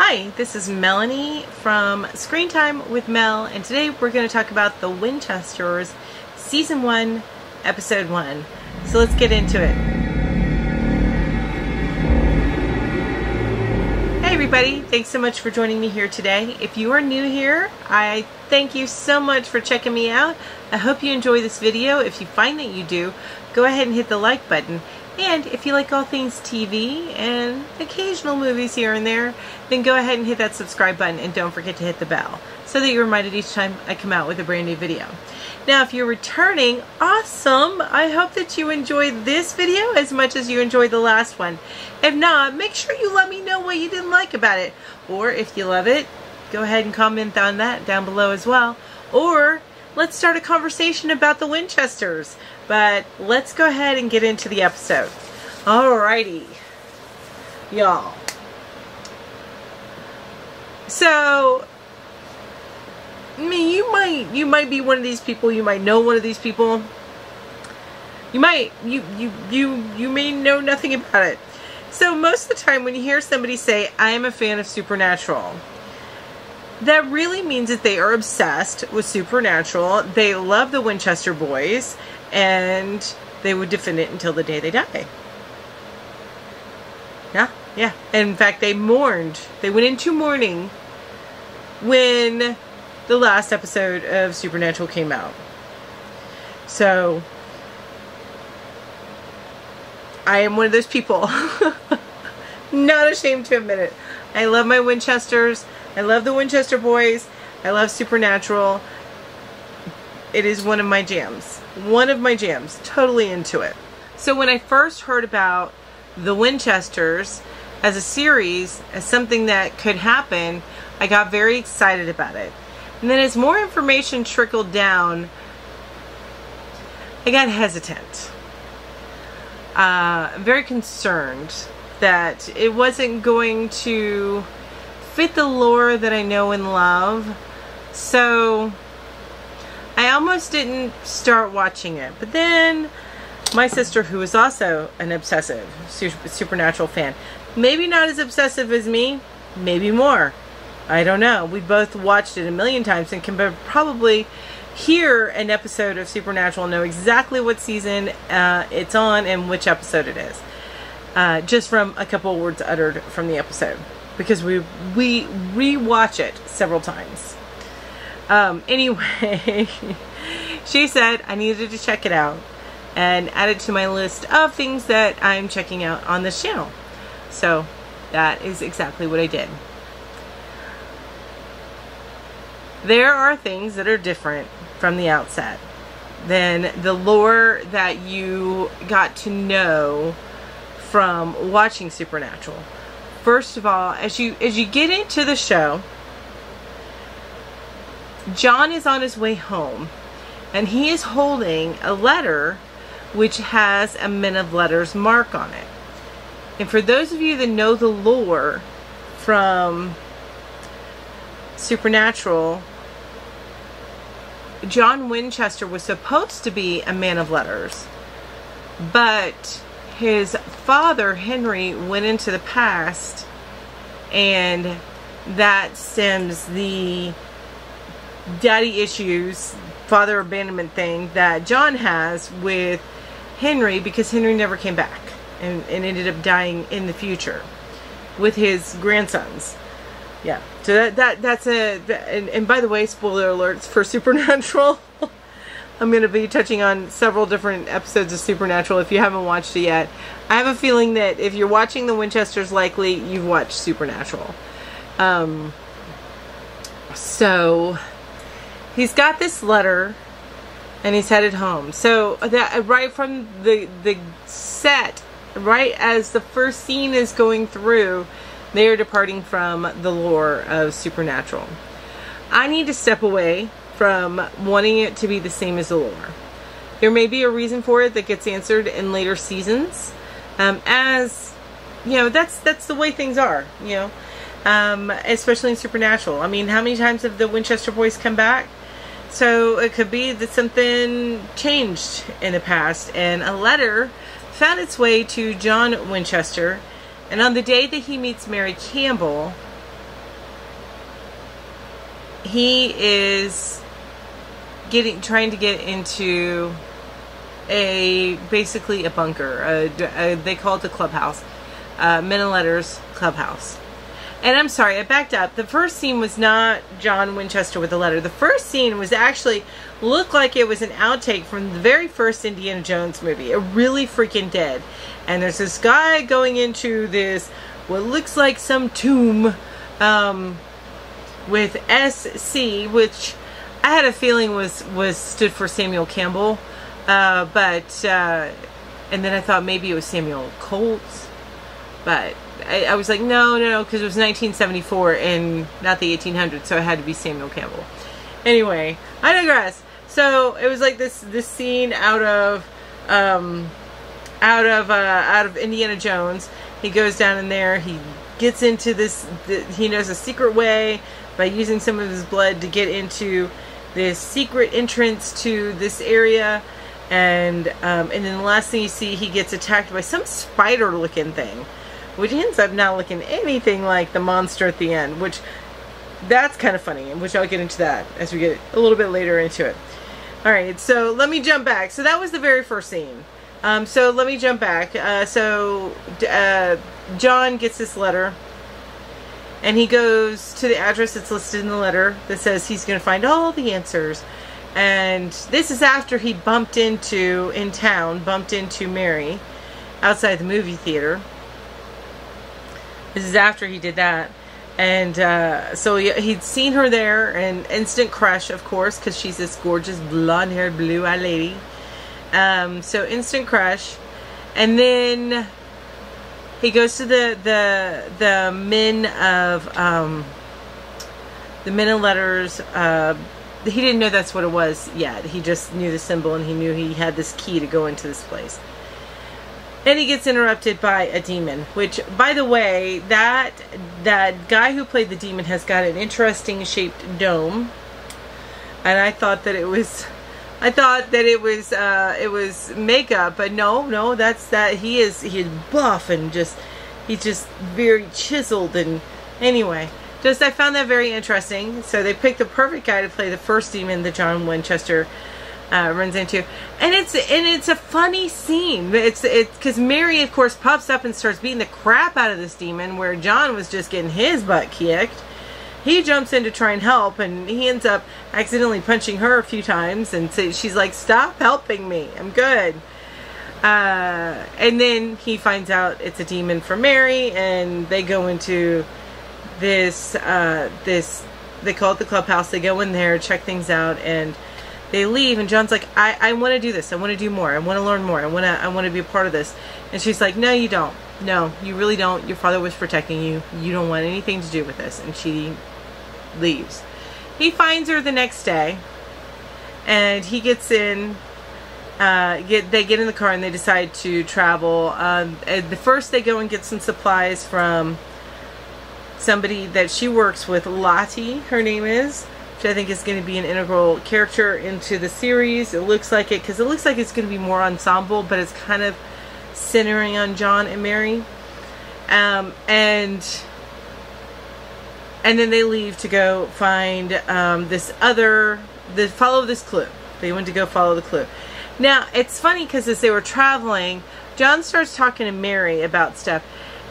Hi, this is Melanie from Screen Time with Mel, and today we're going to talk about the Winchesters, Season 1, Episode 1. So let's get into it. Hey everybody, thanks so much for joining me here today. If you are new here, I thank you so much for checking me out. I hope you enjoy this video. If you find that you do, go ahead and hit the like button. And if you like all things TV and occasional movies here and there, then go ahead and hit that subscribe button and don't forget to hit the bell so that you're reminded each time I come out with a brand new video. Now, if you're returning, awesome! I hope that you enjoyed this video as much as you enjoyed the last one. If not, make sure you let me know what you didn't like about it. Or if you love it, go ahead and comment on that down below as well. Or let's start a conversation about the Winchesters. But let's go ahead and get into the episode. Alrighty, y'all. So, I mean, you might be one of these people. You might know one of these people. You may know nothing about it. So most of the time, when you hear somebody say, "I am a fan of Supernatural," that really means that they are obsessed with Supernatural. They love the Winchester boys, and they would defend it until the day they die. Yeah. And in fact, they mourned. They went into mourning when the last episode of Supernatural came out. So, I am one of those people. Not ashamed to admit it. I love my Winchesters. I love the Winchester boys. I love Supernatural. It is one of my jams. One of my jams. Totally into it. So when I first heard about the Winchesters as a series, as something that could happen, I got very excited about it. And then as more information trickled down, I got hesitant. Very concerned that it wasn't going to fit the lore that I know and love. So I almost didn't start watching it. But then my sister, who is also an obsessive Supernatural fan, maybe not as obsessive as me, maybe more. I don't know. We both watched it a million times and can probably hear an episode of Supernatural, know exactly what season it's on and which episode it is. Just from a couple of words uttered from the episode. Because we rewatch it several times. Anyway, she said I needed to check it out and add it to my list of things that I'm checking out on this channel. So that is exactly what I did. There are things that are different from the outset than the lore that you got to know from watching Supernatural. First of all, as you get into the show, John is on his way home, and he is holding a letter which has a Men of Letters mark on it. And for those of you that know the lore from Supernatural, John Winchester was supposed to be a man of letters, but his father, Henry, went into the past, and that stems the daddy issues, father abandonment thing that John has with Henry, because Henry never came back and ended up dying in the future with his grandsons. Yeah, so that's and by the way, spoiler alerts for Supernatural. I'm going to be touching on several different episodes of Supernatural if you haven't watched it yet. I have a feeling that if you're watching the Winchesters, likely you've watched Supernatural. So he's got this letter and he's headed home. So that right from the set, right as the first scene is going through, they are departing from the lore of Supernatural. I need to step away from wanting it to be the same as the lore. There may be a reason for it that gets answered in later seasons. As you know, that's the way things are, you know. Especially in Supernatural. I mean, how many times have the Winchester boys come back? So it could be that something changed in the past, and a letter found its way to John Winchester, and on the day that he meets Mary Campbell, he is trying to get into basically a bunker. They call it the clubhouse. Men and Letters clubhouse. And I'm sorry, I backed up. The first scene was not John Winchester with a letter. The first scene was actually looked like it was an outtake from the very first Indiana Jones movie. It really freaking did. And there's this guy going into this, what looks like some tomb, with SC, which I had a feeling was stood for Samuel Campbell. And then I thought maybe it was Samuel Colts. But I was like, no, because it was 1974 and not the 1800s, so it had to be Samuel Campbell. Anyway, I digress. So it was like this scene out of Indiana Jones. He goes down in there. He gets into this. He knows a secret way by using some of his blood to get into this secret entrance to this area. And then the last thing you see, he gets attacked by some spider-looking thing, which ends up not looking anything like the monster at the end, which that's kind of funny, and which I'll get into that as we get a little bit later into it. Alright, so let me jump back. So that was the very first scene. So let me jump back. John gets this letter, and he goes to the address that's listed in the letter that says he's going to find all the answers. And this is after he bumped into Mary outside the movie theater. This is after he did that. And so he'd seen her there, and instant crush, of course, because she's this gorgeous blonde-haired, blue-eyed lady. So instant crush. And then he goes to the men of the Men and Letters. He didn't know that's what it was yet. He just knew the symbol, and he knew he had this key to go into this place. And he gets interrupted by a demon, which, by the way, that guy who played the demon has got an interesting shaped dome. And I thought that it was makeup, but no, he is buff and he's just very chiseled. And anyway, I found that very interesting. So they picked the perfect guy to play the first demon that John Winchester runs into, and it's a funny scene. It's because Mary, of course, pops up and starts beating the crap out of this demon, where John was just getting his butt kicked. He jumps in to try and help, and he ends up accidentally punching her a few times, and she's like, "Stop helping me, I'm good." And then he finds out it's a demon for Mary, and they go into this they call it the clubhouse. They go in there, check things out, and they leave, and John's like, I want to do this. I want to do more. I want to learn more. I want to be a part of this. And she's like, no, you don't. No, you really don't. Your father was protecting you. You don't want anything to do with this. And she leaves. He finds her the next day, and he gets in. They get in the car, and they decide to travel. First, they go and get some supplies from somebody that she works with, Lottie, her name is, which I think is going to be an integral character into the series. It looks like it, because it looks like it's going to be more ensemble, but it's kind of centering on John and Mary. And then they leave to go find follow this clue. They went to go follow the clue. Now, it's funny, because as they were traveling, John starts talking to Mary about stuff,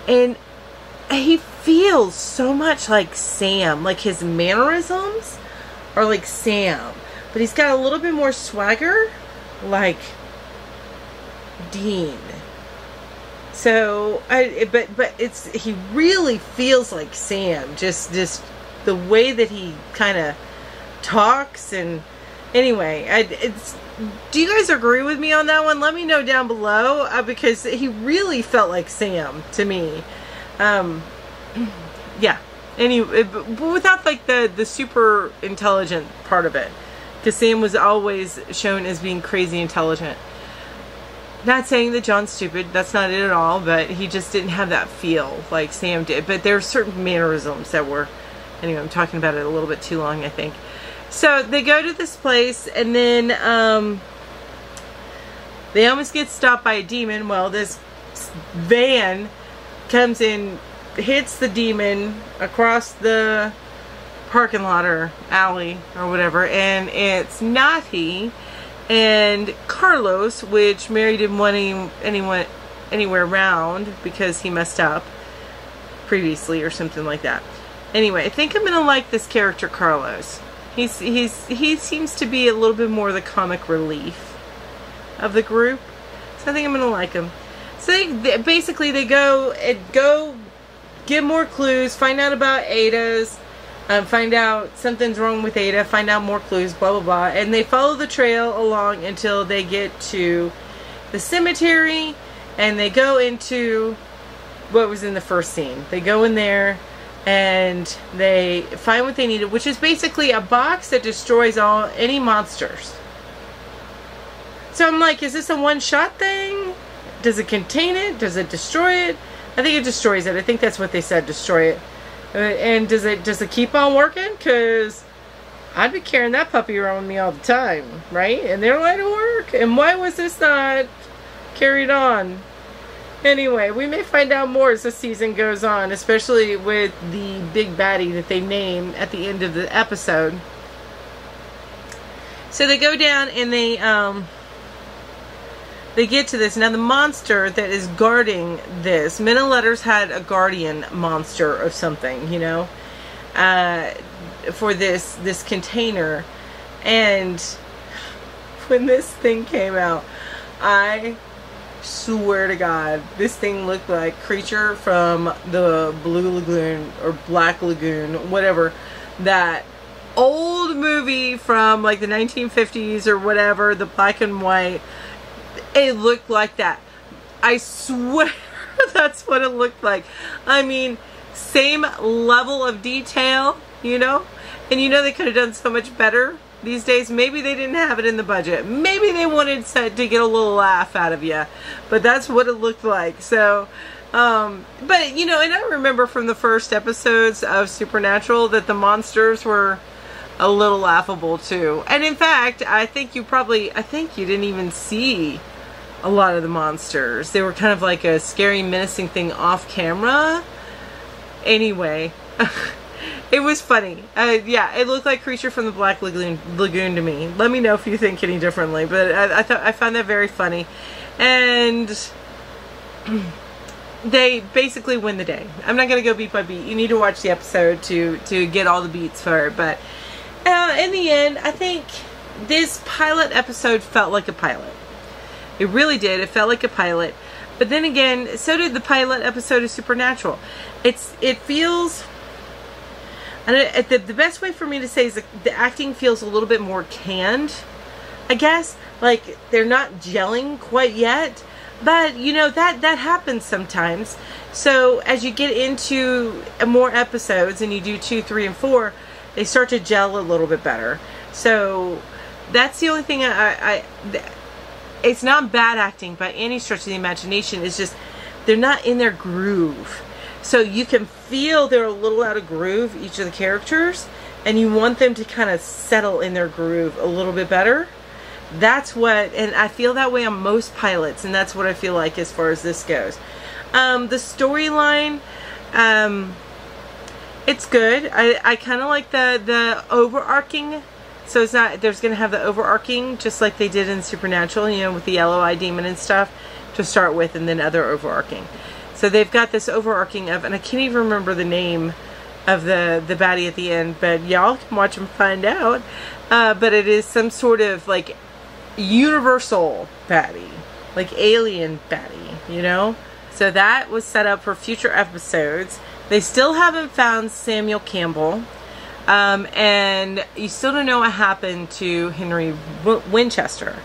and he feels so much like Sam. Like, his mannerisms are like Sam, but he's got a little bit more swagger like Dean. So but he really feels like Sam, just the way that he kind of talks. And anyway, do you guys agree with me on that one? Let me know down below, because he really felt like Sam to me. Yeah. Anyway, but without like the super intelligent part of it, because Sam was always shown as being crazy intelligent. Not saying that John's stupid, that's not it at all, but he just didn't have that feel like Sam did. But there are certain mannerisms that were, anyway, I'm talking about it a little bit too long, I think. So they go to this place, and then they almost get stopped by a demon. Well, this van comes in, hits the demon across the parking lot or alley or whatever, and it's Natty and Carlos, which Mary didn't want anyone anywhere around because he messed up previously or something like that. Anyway, I think I'm gonna like this character Carlos. He seems to be a little bit more the comic relief of the group, so I think I'm gonna like him. So they basically go get more clues, find out about Ada's, find out something's wrong with Ada, find out more clues, blah blah blah, and they follow the trail along until they get to the cemetery, and they go into what was in the first scene. They go in there and they find what they needed, which is basically a box that destroys any monsters. So I'm like, is this a one-shot thing? Does it contain it? Does it destroy it? I think it destroys it. I think that's what they said, destroy it. And does it keep on working? Because I'd be carrying that puppy around with me all the time, right? And their line of work. And why was this not carried on? Anyway, we may find out more as the season goes on, especially with the big baddie that they name at the end of the episode. So they go down and they get to this. Now the monster that is guarding this, Men in Letters had a guardian monster of something, you know, for this container. And when this thing came out, I swear to God, this thing looked like Creature from the Blue Lagoon or Black Lagoon, whatever, that old movie from like the 1950s or whatever, the black and white. It looked like that. I swear that's what it looked like. I mean, same level of detail, you know? And you know they could have done so much better these days. Maybe they didn't have it in the budget. Maybe they wanted to get a little laugh out of you. But that's what it looked like. So, but, you know, and I remember from the first episodes of Supernatural that the monsters were a little laughable too. And in fact, I think you didn't even see a lot of the monsters. They were kind of like a scary, menacing thing off camera. Anyway, it was funny. Yeah, it looked like Creature from the Black Lagoon to me. Let me know if you think any differently. But I found that very funny. And they basically win the day. I'm not going to go beat by beat. You need to watch the episode to get all the beats for it. But in the end, I think this pilot episode felt like a pilot. It really did. It felt like a pilot. But then again, so did the pilot episode of Supernatural. It feels... And the best way for me to say is the acting feels a little bit more canned, I guess. Like, they're not gelling quite yet. But, you know, that happens sometimes. So, as you get into more episodes and you do 2, 3, and 4, they start to gel a little bit better. So, that's the only thing it's not bad acting by any stretch of the imagination. It's just, they're not in their groove. So you can feel they're a little out of groove, each of the characters, and you want them to kind of settle in their groove a little bit better. That's what, and I feel that way on most pilots, and that's what I feel like as far as this goes. The storyline, it's good. I kind of like the overarching. So it's not, there's going to have the overarching, just like they did in Supernatural, you know, with the yellow eye demon and stuff, to start with, and then other overarching. So they've got this overarching of, and I can't even remember the name of the baddie at the end, but y'all can watch and find out. But it is some sort of, like, universal baddie, like alien baddie, you know? So that was set up for future episodes. They still haven't found Samuel Campbell. And you still don't know what happened to Henry Winchester.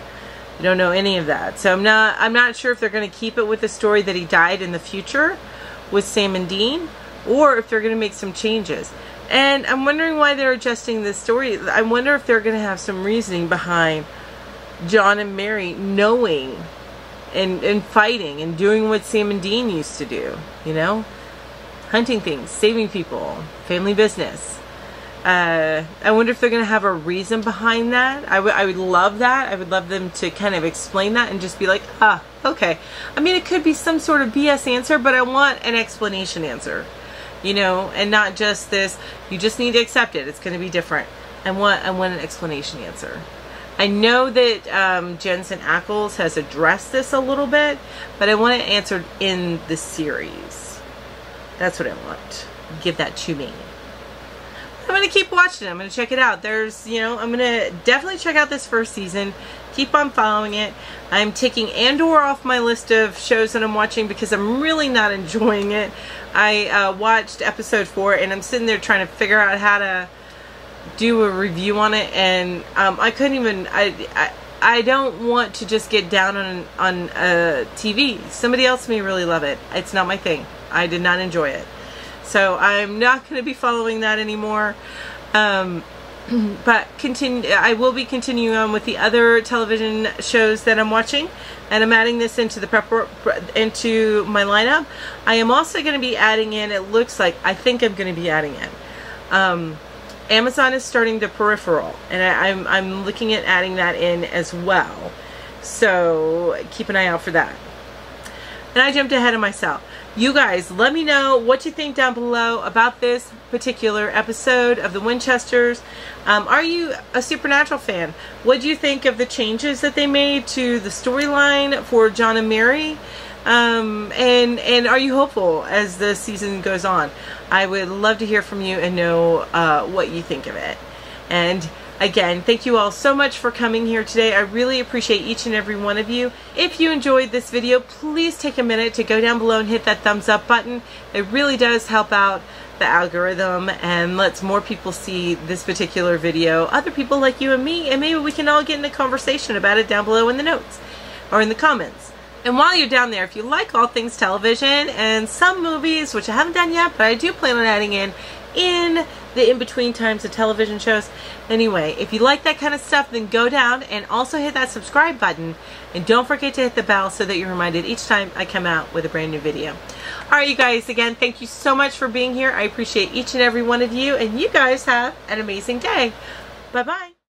You don't know any of that. So I'm not sure if they're going to keep it with the story that he died in the future with Sam and Dean, or if they're going to make some changes. And I'm wondering why they're adjusting this story. I wonder if they're going to have some reasoning behind John and Mary knowing and fighting and doing what Sam and Dean used to do. You know? Hunting things, saving people, family business. I wonder if they're going to have a reason behind that. I would love that. I would love them to kind of explain that and just be like, okay. I mean, it could be some sort of BS answer, but I want an explanation answer. you know, and not just this, you just need to accept it. It's going to be different. I want an explanation answer. I know that Jensen Ackles has addressed this a little bit, but I want it answered in the series. That's what I want. Give that to me. I'm going to keep watching it. I'm going to check it out. There's, you know, I'm going to definitely check out this first season. Keep on following it. I'm taking Andor off my list of shows that I'm watching because I'm really not enjoying it. I watched episode 4 and I'm sitting there trying to figure out how to do a review on it, and I couldn't even, I don't want to just get down on TV. Somebody else may really love it. It's not my thing. I did not enjoy it. So I'm not going to be following that anymore. But I will be continuing on with the other television shows that I'm watching, and I'm adding this into the into my lineup. I am also going to be adding in, it looks like, I think I'm going to be adding in, Amazon is starting the Peripheral, and I'm looking at adding that in as well. So keep an eye out for that. And I jumped ahead of myself. You guys, let me know what you think down below about this particular episode of the Winchesters. Are you a Supernatural fan? What do you think of the changes that they made to the storyline for John and Mary? And are you hopeful as the season goes on? I would love to hear from you and know what you think of it. And again, thank you all so much for coming here today. I really appreciate each and every one of you. If you enjoyed this video, please take a minute to go down below and hit that thumbs up button. It really does help out the algorithm and lets more people see this particular video, other people like you and me, and maybe we can all get in a conversation about it down below in the notes or in the comments. And while you're down there, if you like all things television and some movies, which I haven't done yet, but I do plan on adding in the in-between times of television shows. Anyway, if you like that kind of stuff, then go down and also hit that subscribe button. And don't forget to hit the bell so that you're reminded each time I come out with a brand new video. Alright, you guys, again, thank you so much for being here. I appreciate each and every one of you, and you guys have an amazing day. Bye-bye.